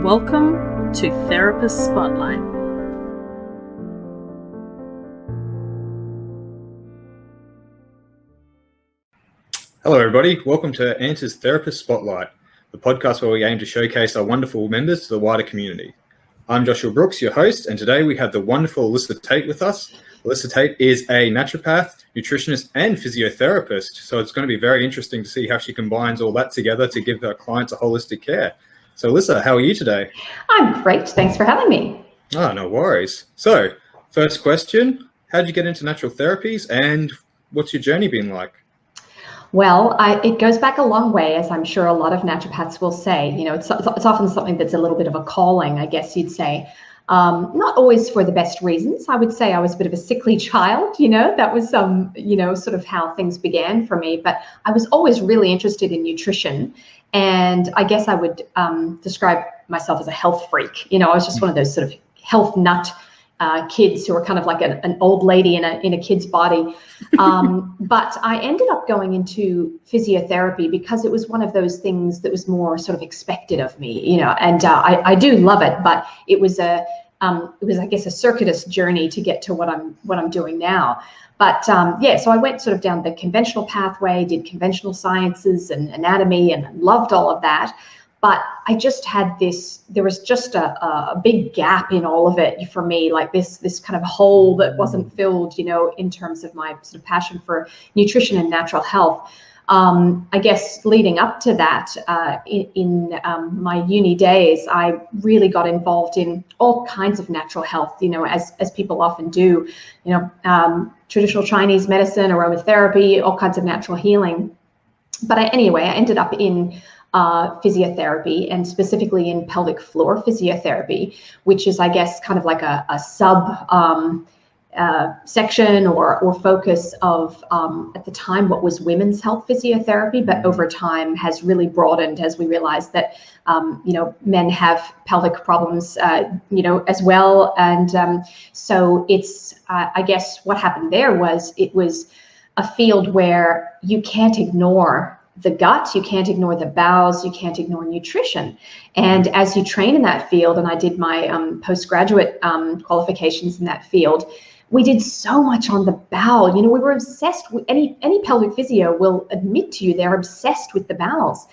Welcome to Therapist Spotlight. Hello everybody, welcome to Answers Therapist Spotlight, the podcast where we aim to showcase our wonderful members to the wider community. I'm Joshua Brooks, your host, and today we have the wonderful Alyssa Tait with us. Alyssa Tait is a naturopath, nutritionist and physiotherapist, so it's going to be very interesting to see how she combines all that together to give her clients a holistic care. So Alyssa, how are you today? I'm great, thanks for having me. Oh, no worries. So, first question, how did you get into natural therapies and what's your journey been like? Well, it goes back a long way, as I'm sure a lot of naturopaths will say. You know, it's often something that's a little bit of a calling, I guess you'd say. Not always for the best reasons. I would say I was a bit of a sickly child, that was sort of how things began for me. But I was always really interested in nutrition. And I guess I would describe myself as a health freak. I was just one of those sort of health nut kids who are kind of like an old lady in a kid's body. But I ended up going into physiotherapy because it was one of those things that was more sort of expected of me, and I do love it, but it was I guess a circuitous journey to get to what I'm doing now. But so I went sort of down the conventional pathway, did conventional sciences and anatomy and loved all of that. But I just had there was just a big gap in all of it for me, like this kind of hole that wasn't filled, in terms of my sort of passion for nutrition and natural health. I guess leading up to that, in my uni days, I really got involved in all kinds of natural health, as people often do, traditional Chinese medicine, aromatherapy, all kinds of natural healing. But I ended up in physiotherapy, and specifically in pelvic floor physiotherapy, which is, I guess, kind of like a sub section or focus of, at the time, what was women's health physiotherapy, but over time has really broadened as we realize that, men have pelvic problems, as well. And so it's, I guess what happened there was it was a field where you can't ignore the gut, you can't ignore the bowels, you can't ignore nutrition. And as you train in that field, and I did my postgraduate qualifications in that field, we did so much on the bowel. We were obsessed with any pelvic physio will admit to you they're obsessed with the bowels.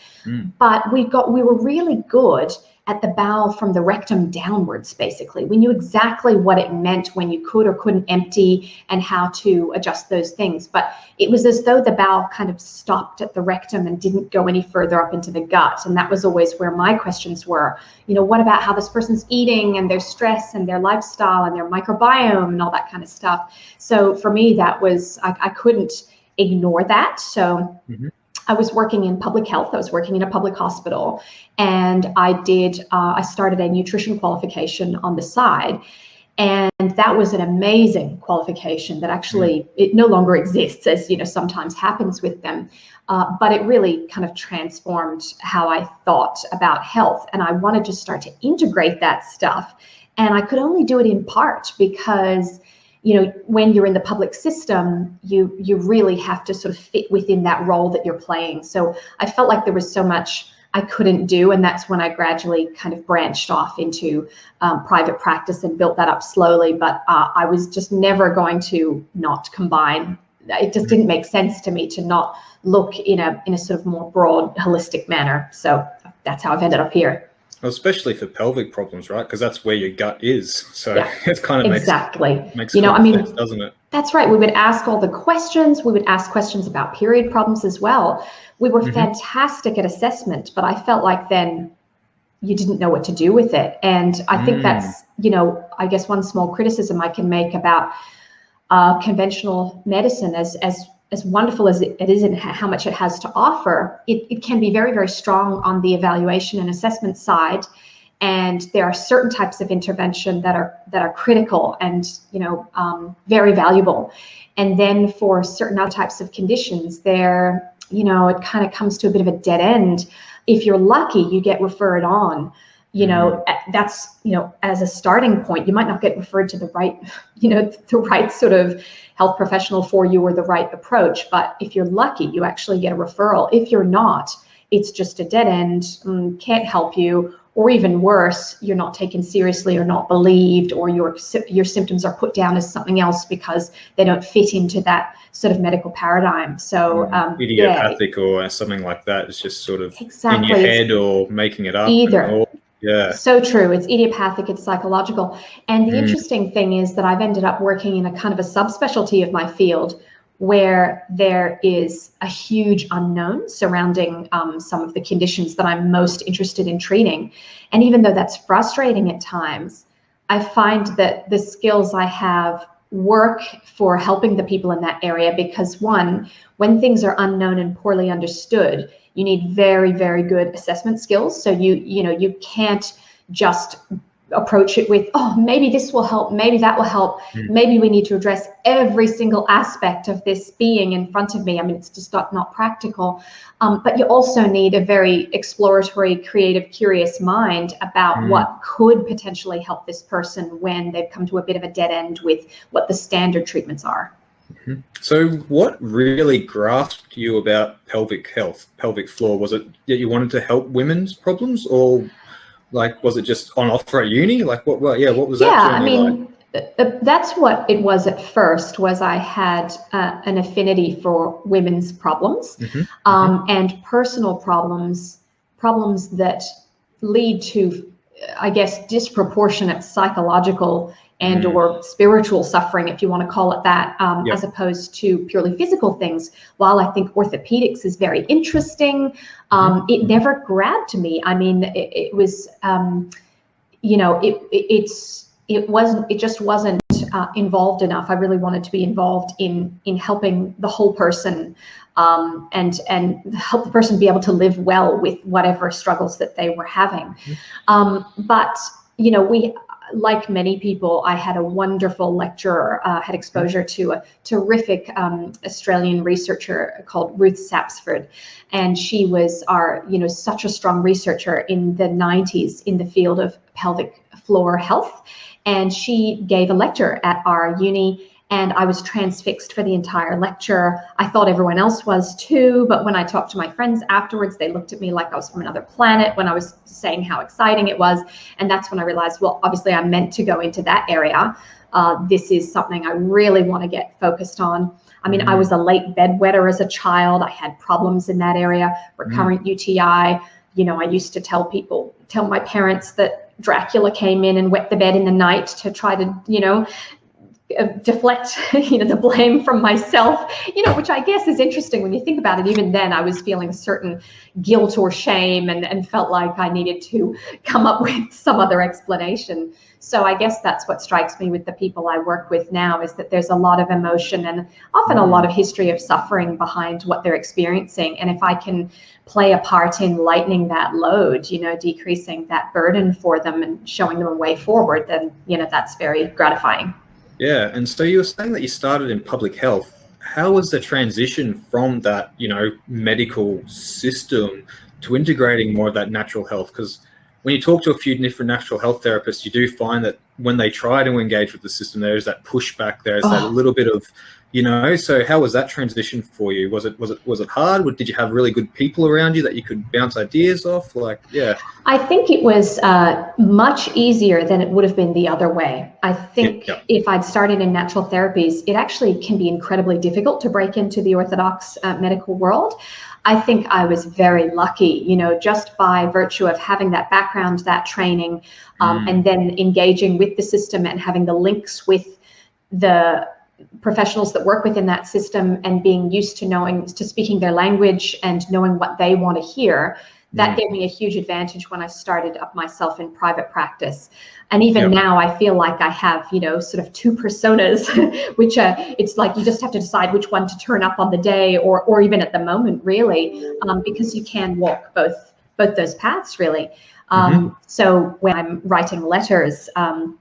But we were really good at the bowel from the rectum downwards, basically. We knew exactly what it meant when you could or couldn't empty and how to adjust those things. But it was as though the bowel kind of stopped at the rectum and didn't go any further up into the gut. And that was always where my questions were, what about how this person's eating and their stress and their lifestyle and their microbiome and all that kind of stuff. So for me, that was, I couldn't ignore that. So I was working in public health. I was working in a public hospital, and I started a nutrition qualification on the side. And that was an amazing qualification that actually, it no longer exists, as sometimes happens with them. But it really kind of transformed how I thought about health. And I wanted to start to integrate that stuff. And I could only do it in part because when you're in the public system, you really have to sort of fit within that role that you're playing. So I felt like there was so much I couldn't do. And that's when I gradually kind of branched off into private practice and built that up slowly. But I was just never going to not combine. It just didn't make sense to me to not look in a sort of more broad, holistic manner. So that's how I've ended up here. Well, especially for pelvic problems, right? Because that's where your gut is. So it's kind of makes sense, doesn't it? That's right. We would ask all the questions. We would ask questions about period problems as well. We were fantastic at assessment, but I felt like then you didn't know what to do with it. And I think that's, I guess one small criticism I can make about conventional medicine, as wonderful as it is and how much it has to offer, it can be very, very strong on the evaluation and assessment side. And there are certain types of intervention that are critical and, very valuable. And then for certain other types of conditions, it kind of comes to a bit of a dead end. If you're lucky, you get referred on. That's, as a starting point, you might not get referred to the right sort of health professional for you or the right approach. But if you're lucky, you actually get a referral. If you're not, it's just a dead end, can't help you, or even worse, you're not taken seriously or not believed, or your symptoms are put down as something else because they don't fit into that sort of medical paradigm. So idiopathic or something like that. It's just sort of exactly in your head or making it up. Either. Yeah. So true. It's idiopathic, it's psychological. And the interesting thing is that I've ended up working in a kind of a subspecialty of my field where there is a huge unknown surrounding some of the conditions that I'm most interested in treating. And even though that's frustrating at times, I find that the skills I have work for helping the people in that area because, one, when things are unknown and poorly understood, you need very, very good assessment skills. So you can't just approach it with, oh, maybe this will help, maybe that will help, maybe we need to address every single aspect of this being in front of me. I mean, it's just not practical. But you also need a very exploratory, creative, curious mind about what could potentially help this person when they've come to a bit of a dead end with what the standard treatments are. So what really grasped you about pelvic health, pelvic floor? Was it that you wanted to help women's problems, or like was it just on offer at uni? Like what was that journey like? That's what it was at first. Was I had an affinity for women's problems and personal problems that lead to, I guess, disproportionate psychological and or spiritual suffering, if you want to call it that, as opposed to purely physical things. While I think orthopedics is very interesting, it never grabbed me. I mean, it was, it just wasn't involved enough. I really wanted to be involved in helping the whole person and help the person be able to live well with whatever struggles that they were having. But we, like many people, I had a wonderful lecturer, had exposure to a terrific Australian researcher called Ruth Sapsford. And she was such a strong researcher in the 90s in the field of pelvic floor health. And she gave a lecture at our uni, and I was transfixed for the entire lecture. I thought everyone else was too, but when I talked to my friends afterwards, they looked at me like I was from another planet when I was saying how exciting it was. And that's when I realized, well, obviously I'm meant to go into that area. This is something I really want to get focused on. I mean, I was a late bedwetter as a child. I had problems in that area, recurrent UTI. I used to tell my parents that Dracula came in and wet the bed in the night to try to, deflect, the blame from myself, which I guess is interesting when you think about it. Even then I was feeling a certain guilt or shame and felt like I needed to come up with some other explanation. So I guess that's what strikes me with the people I work with now, is that there's a lot of emotion and often a lot of history of suffering behind what they're experiencing. And if I can play a part in lightening that load, decreasing that burden for them and showing them a way forward, then, that's very gratifying. Yeah. And so you were saying that you started in public health. How was the transition from that, medical system to integrating more of that natural health? Because when you talk to a few different natural health therapists, you do find that when they try to engage with the system, there's that pushback, there's that little bit of, so how was that transition for you? Was it hard? Did you have really good people around you that you could bounce ideas off? I think it was much easier than it would have been the other way. I think if I'd started in natural therapies, it actually can be incredibly difficult to break into the orthodox medical world. I think I was very lucky, just by virtue of having that background, that training, and then engaging with the system and having the links with the professionals that work within that system and being used to speaking their language and knowing what they want to hear. That gave me a huge advantage when I started up myself in private practice. And even now I feel like I have, sort of two personas, which it's like you just have to decide which one to turn up on the day or even at the moment, really, because you can walk both those paths, really. So when I'm writing letters and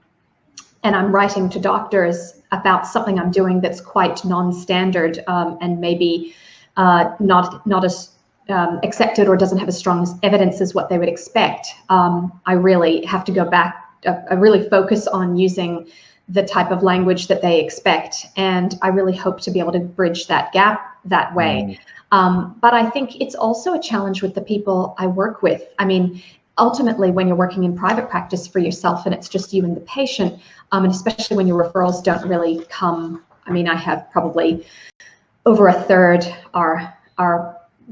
I'm writing to doctors about something I'm doing that's quite non-standard and maybe not as accepted or doesn't have as strong evidence as what they would expect, I really have to go back. I really focus on using the type of language that they expect, and I really hope to be able to bridge that gap that way. But I think it's also a challenge with the people I work with. I mean, ultimately, when you're working in private practice for yourself and it's just you and the patient, and especially when your referrals don't really come, I mean, I have probably over a third are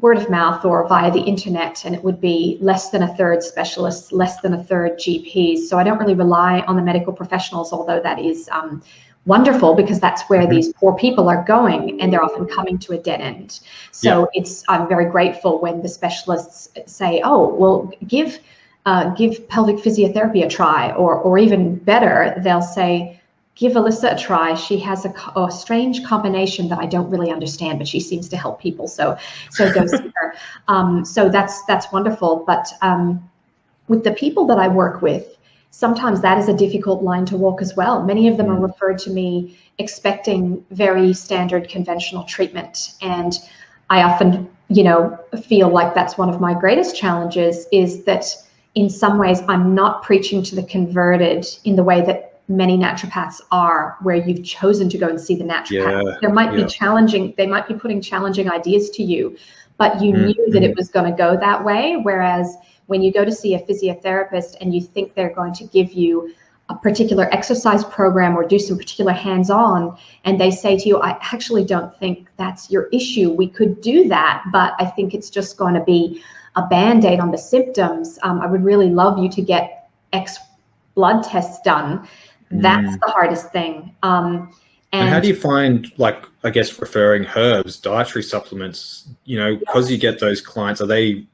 word of mouth or via the internet, and it would be less than a third specialists, less than a third GPs. So I don't really rely on the medical professionals, although that is wonderful, because that's where these poor people are going, and they're often coming to a dead end. So I'm very grateful when the specialists say, oh, well, give pelvic physiotherapy a try, or even better, they'll say, give Alyssa a try. She has a strange combination that I don't really understand, but she seems to help people. So go see her. So that's wonderful. But with the people that I work with, sometimes that is a difficult line to walk as well. Many of them are referred to me expecting very standard conventional treatment. And I often, feel like that's one of my greatest challenges, is that in some ways I'm not preaching to the converted in the way that many naturopaths are, where you've chosen to go and see the naturopath. There might be challenging, they might be putting challenging ideas to you, but you knew that it was going to go that way. Whereas when you go to see a physiotherapist and you think they're going to give you a particular exercise program or do some particular hands-on, and they say to you, I actually don't think that's your issue. We could do that, but I think it's just going to be a Band-Aid on the symptoms. I would really love you to get X blood tests done. That's the hardest thing. And how do you find, like, I guess, referring herbs, dietary supplements, because you get those clients, are they,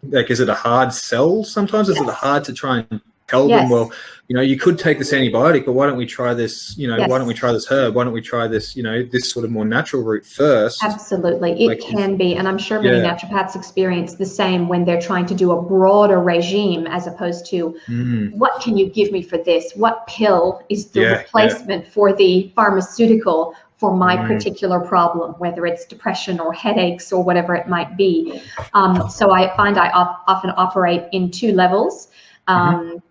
like, is it a hard sell sometimes? Is it hard to try and tell them, well, you could take this antibiotic, but why don't we try this, why don't we try this herb? Why don't we try this, this sort of more natural route first? Absolutely. It can be. And I'm sure many naturopaths experience the same when they're trying to do a broader regime, as opposed to what can you give me for this? What pill is the replacement for the pharmaceutical for my particular problem, whether it's depression or headaches or whatever it might be. So I find I often operate in 2 levels.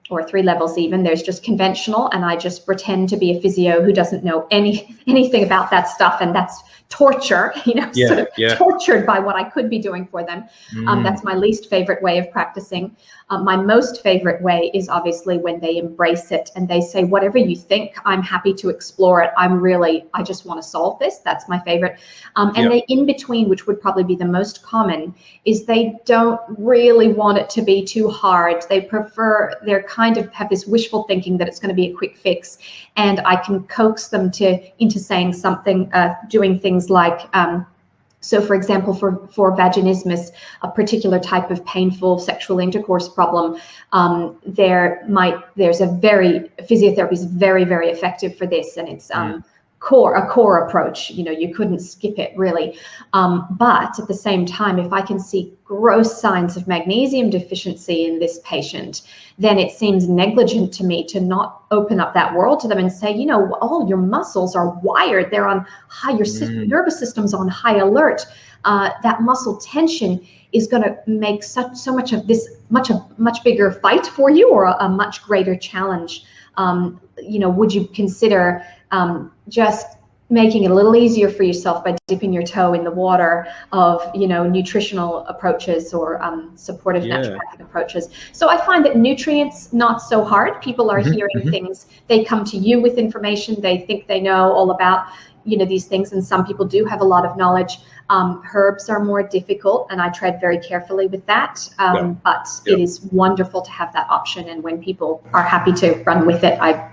Or 3 levels even. There's just conventional, and I just pretend to be a physio who doesn't know anything about that stuff, and that's torture, tortured by what I could be doing for them. That's my least favorite way of practicing. My most favorite way is obviously when they embrace it and they say, whatever you think, I'm happy to explore it. I just want to solve this. That's my favorite. And they in between, which would probably be the most common, is they don't really want it to be too hard. They're kind of have this wishful thinking that it's going to be a quick fix. And I can coax them into saying something, doing things like, so for example, for vaginismus, a particular type of painful sexual intercourse problem, physiotherapy is very, very effective for this. And it's a core approach, you couldn't skip it really. But at the same time, if I can see gross signs of magnesium deficiency in this patient, then it seems negligent to me to not open up that world to them and say, all your muscles are wired. They're on high, your nervous system's on high alert. That muscle tension is going to make so much of this much bigger fight for you, or a much greater challenge. Would you consider just making it a little easier for yourself by dipping your toe in the water of, nutritional approaches or supportive naturopathic approaches? So I find that nutrients, not so hard. People are hearing things. They come to you with information. They think they know all about, these things. And some people do have a lot of knowledge. Herbs are more difficult, and I tread very carefully with that. But it is wonderful to have that option. And when people are happy to run with it, I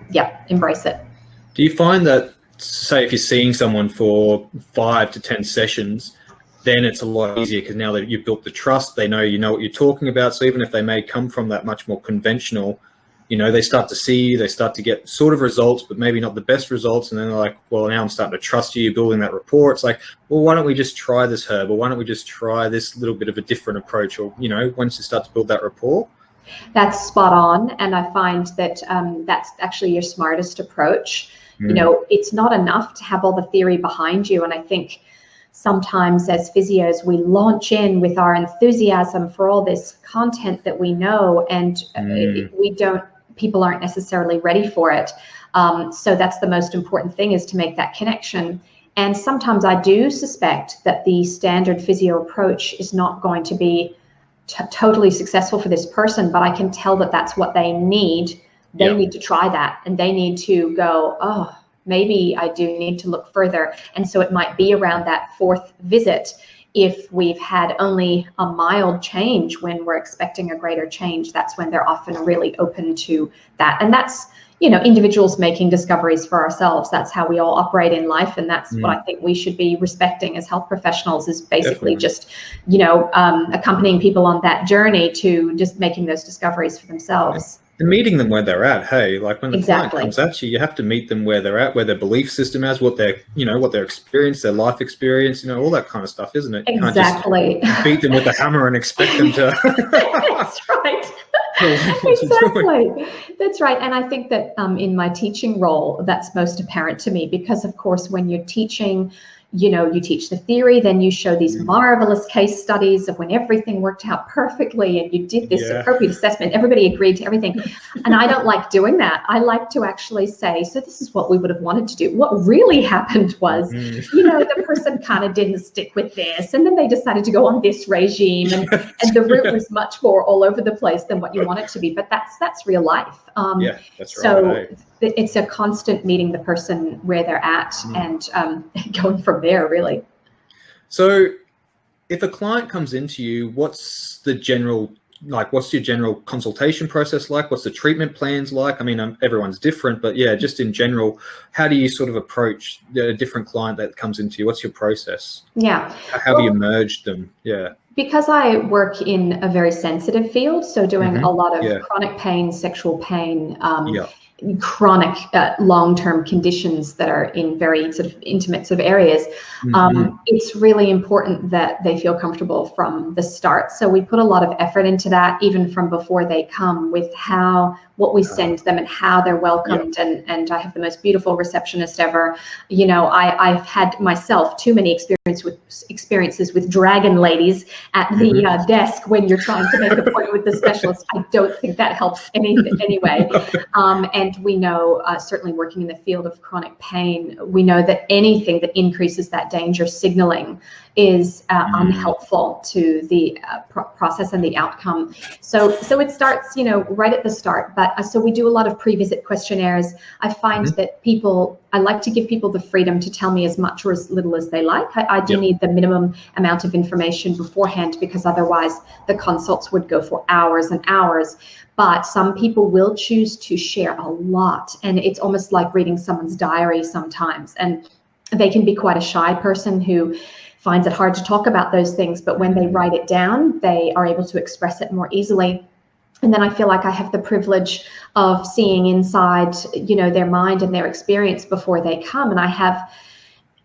embrace it. Do you find that, say, if you're seeing someone for 5 to 10 sessions, then it's a lot easier because now that you've built the trust, they know what you're talking about. So even if they may come from that much more conventional, they start to get sort of results, but maybe not the best results. And then they're like, well, now I'm starting to trust you, building that rapport. It's like, well, why don't we just try this herb? Or why don't we just try this little bit of a different approach? Or, once you start to build that rapport. That's spot on. And I find that that's actually your smartest approach. It's not enough to have all the theory behind you. And I think sometimes as physios, we launch in with our enthusiasm for all this content that we know, and people aren't necessarily ready for it. So that's the most important thing, is to make that connection. And sometimes I do suspect that the standard physio approach is not going to be totally successful for this person, but I can tell that that's what they need. They need to try that, and they need to go, oh, maybe I do need to look further. And so it might be around that fourth visit. If we've had only a mild change when we're expecting a greater change, that's when they're often really open to that. And that's, individuals making discoveries for ourselves. That's how we all operate in life. And that's what I think we should be respecting as health professionals, is basically just, accompanying people on that journey to just making those discoveries for themselves. And meeting them where they're at. Hey, like when the client comes at you, you have to meet them where they're at, where their belief system is, what their, what their experience, their life experience, all that kind of stuff, isn't it? Exactly. You can't just beat them with a hammer and expect them to. That's right. Exactly. That's right. And I think that in my teaching role, that's most apparent to me, because of course, when you're teaching, you teach the theory, then you show these marvelous case studies of when everything worked out perfectly and you did this appropriate assessment, everybody agreed to everything. And I don't like doing that. I like to actually say, so this is what we would have wanted to do. What really happened was, the person kind of didn't stick with this, and then they decided to go on this regime, and the route was much more all over the place than what you want it to be. But that's real life. That's right. So it's a constant meeting the person where they're at and going from there, really. So if a client comes into you, what's your general consultation process like? What's the treatment plans like? I mean, everyone's different, but just in general, how do you sort of approach a different client that comes into you? What's your process? Yeah. How have you merged them? Yeah. Because I work in a very sensitive field, so doing a lot of chronic pain, sexual pain, chronic long-term conditions that are in very sort of intimate sort of areas, it's really important that they feel comfortable from the start. So we put a lot of effort into that, even from before they come, with what we send them and how they're welcomed. And I have the most beautiful receptionist ever. I've had myself too many experiences with dragon ladies at the desk when you're trying to make an appointment with the specialist. I don't think that helps anyway. And we know, certainly working in the field of chronic pain, we know that anything that increases that danger signaling is unhelpful to the process and the outcome. So it starts, right at the start. But so we do a lot of pre-visit questionnaires. I find that I like to give people the freedom to tell me as much or as little as they like. I do need the minimum amount of information beforehand, because otherwise the consults would go for hours and hours. But some people will choose to share a lot, and it's almost like reading someone's diary sometimes. And they can be quite a shy person who finds it hard to talk about those things, but when they write it down, they are able to express it more easily. And then I feel like I have the privilege of seeing inside, their mind and their experience before they come. And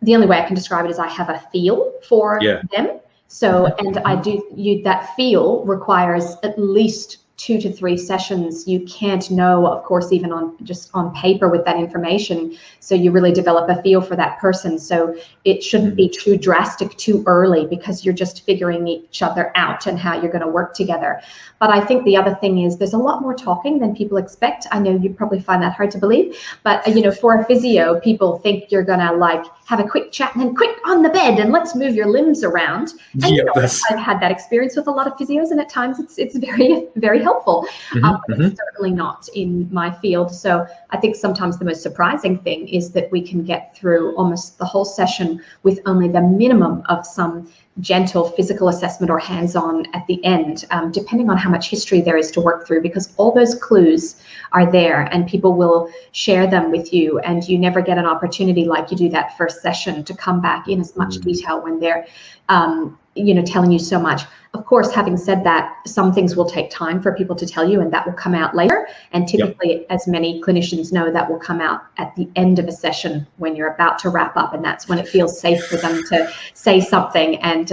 the only way I can describe it is I have a feel for them. So, and that feel requires at least 2 to 3 sessions. You can't know, of course, even on paper with that information. So you really develop a feel for that person. So it shouldn't be too drastic too early, because you're just figuring each other out and how you're going to work together. But I think the other thing is there's a lot more talking than people expect. I know you probably find that hard to believe, but for a physio, people think you're going to have a quick chat and then quick on the bed and let's move your limbs around. And I've had that experience with a lot of physios, and at times it's very, very helpful. But it's certainly not in my field. So I think sometimes the most surprising thing is that we can get through almost the whole session with only the minimum of some gentle physical assessment or hands-on at the end, depending on how much history there is to work through, because all those clues are there and people will share them with you, and you never get an opportunity like you do that first session to come back in as much detail when they're telling you so much. Of course, having said that, some things will take time for people to tell you, and that will come out later. And typically, as many clinicians know, that will come out at the end of a session when you're about to wrap up, and that's when it feels safe for them to say something. And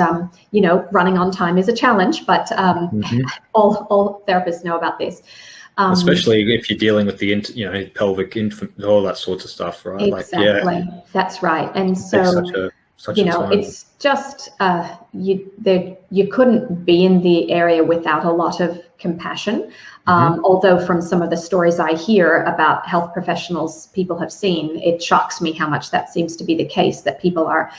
running on time is a challenge, but all therapists know about this. Especially if you're dealing with the pelvic, all that sorts of stuff, right? Exactly. That's right. And so it's just you couldn't be in the area without a lot of compassion. Although from some of the stories I hear about health professionals people have seen, it shocks me how much that seems to be the case, that people are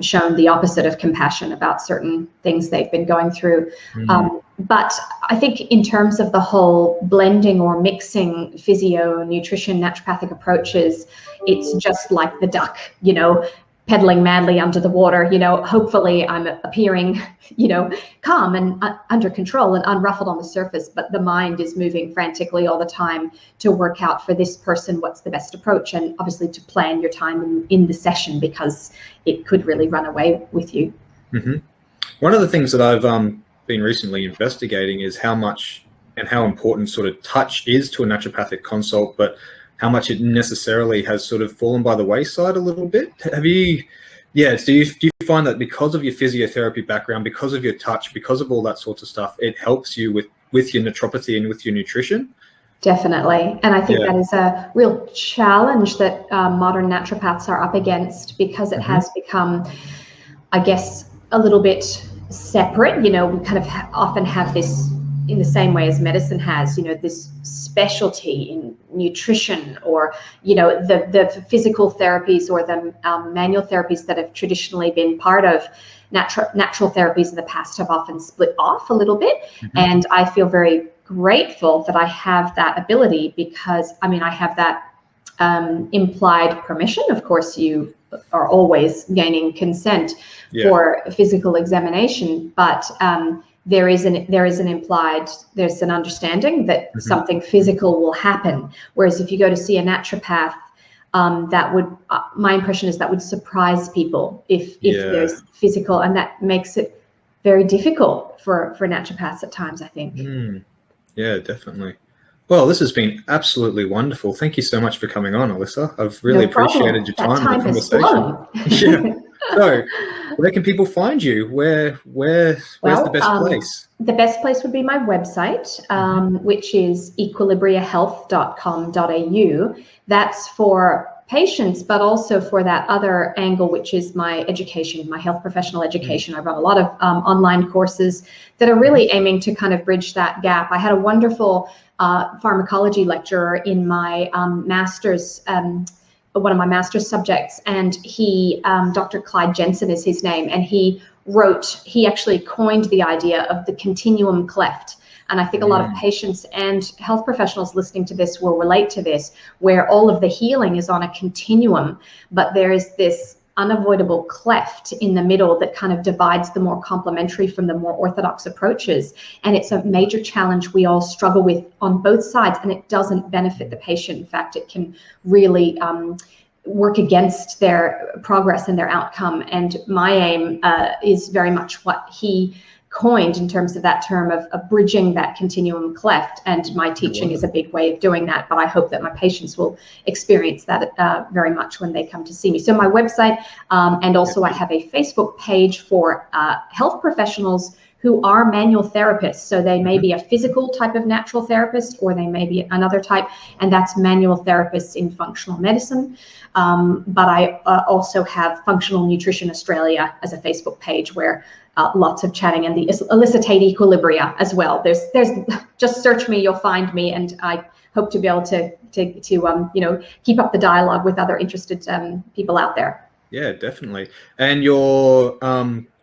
shown the opposite of compassion about certain things they've been going through. But I think in terms of the whole blending or mixing physio, nutrition, naturopathic approaches, it's just like the duck, pedaling madly under the water. Hopefully I'm appearing, calm and under control and unruffled on the surface, but the mind is moving frantically all the time to work out for this person what's the best approach, and obviously to plan your time in the session, because it could really run away with you. One of the things that I've been recently investigating is how much and how important sort of touch is to a naturopathic consult, but how much it necessarily has sort of fallen by the wayside a little bit. Do you find that because of your physiotherapy background, because of your touch, because of all that sorts of stuff, it helps you with your naturopathy and with your nutrition? Definitely. And I think that is a real challenge that modern naturopaths are up against, because it has become, I guess, a little bit separate. We kind of often have this, in the same way as medicine has, this specialty in nutrition, or, the physical therapies or the manual therapies that have traditionally been part of natural therapies in the past have often split off a little bit. And I feel very grateful that I have that ability, because, I have that implied permission. Of course, you are always gaining consent for physical examination, but there's an understanding that something physical will happen. Whereas if you go to see a naturopath, my impression is that would surprise people if there's physical, and that makes it very difficult for naturopaths at times, I think. Yeah, definitely. Well, this has been absolutely wonderful. Thank you so much for coming on, Alyssa. I've really appreciated your time and the conversation. So, where can people find you? Where's the best place? The best place would be my website, which is equilibriahealth.com.au. That's for patients, but also for that other angle, which is my education, my health professional education. I run a lot of online courses that are really aiming to kind of bridge that gap. I had a wonderful pharmacology lecturer in my master's, one of my master's subjects, and he, Dr. Clyde Jensen is his name, and he actually coined the idea of the continuum cleft. And I think a lot of patients and health professionals listening to this will relate to this, where all of the healing is on a continuum, but there is this unavoidable cleft in the middle that kind of divides the more complementary from the more orthodox approaches. And it's a major challenge we all struggle with on both sides, and it doesn't benefit the patient. In fact, it can really work against their progress and their outcome. And my aim is very much what he coined in terms of that term of bridging that continuum cleft, and my teaching is a big way of doing that, but I hope that my patients will experience that very much when they come to see me. So my website, and also I have a Facebook page for health professionals who are manual therapists. So they may be a physical type of natural therapist, or they may be another type, and that's manual therapists in functional medicine. But I also have Functional Nutrition Australia as a Facebook page where lots of chatting, and the Alyssa Tait Equilibria as well. There's just search me, you'll find me, and I hope to be able to keep up the dialogue with other interested people out there. Yeah, definitely. And your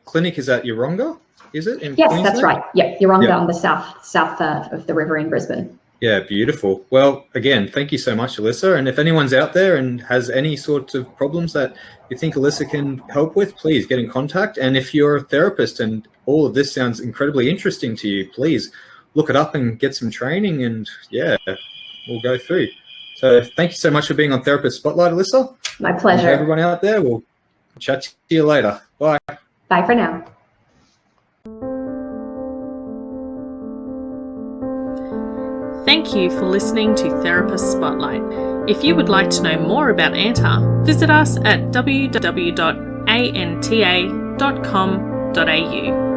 clinic is at Yeronga, is it? Yes, Queensland? That's right. Yeah, Yeronga on the south of the river in Brisbane. Yeah, beautiful. Well, again, thank you so much, Alyssa. And if anyone's out there and has any sorts of problems that you think Alyssa can help with, please get in contact. And if you're a therapist and all of this sounds incredibly interesting to you, please look it up and get some training, and we'll go through. So thank you so much for being on Therapist Spotlight, Alyssa. My pleasure. And everyone out there, we'll chat to you later. Bye. Bye for now. Thank you for listening to Therapist Spotlight. If you would like to know more about ANTA, visit us at www.anta.com.au.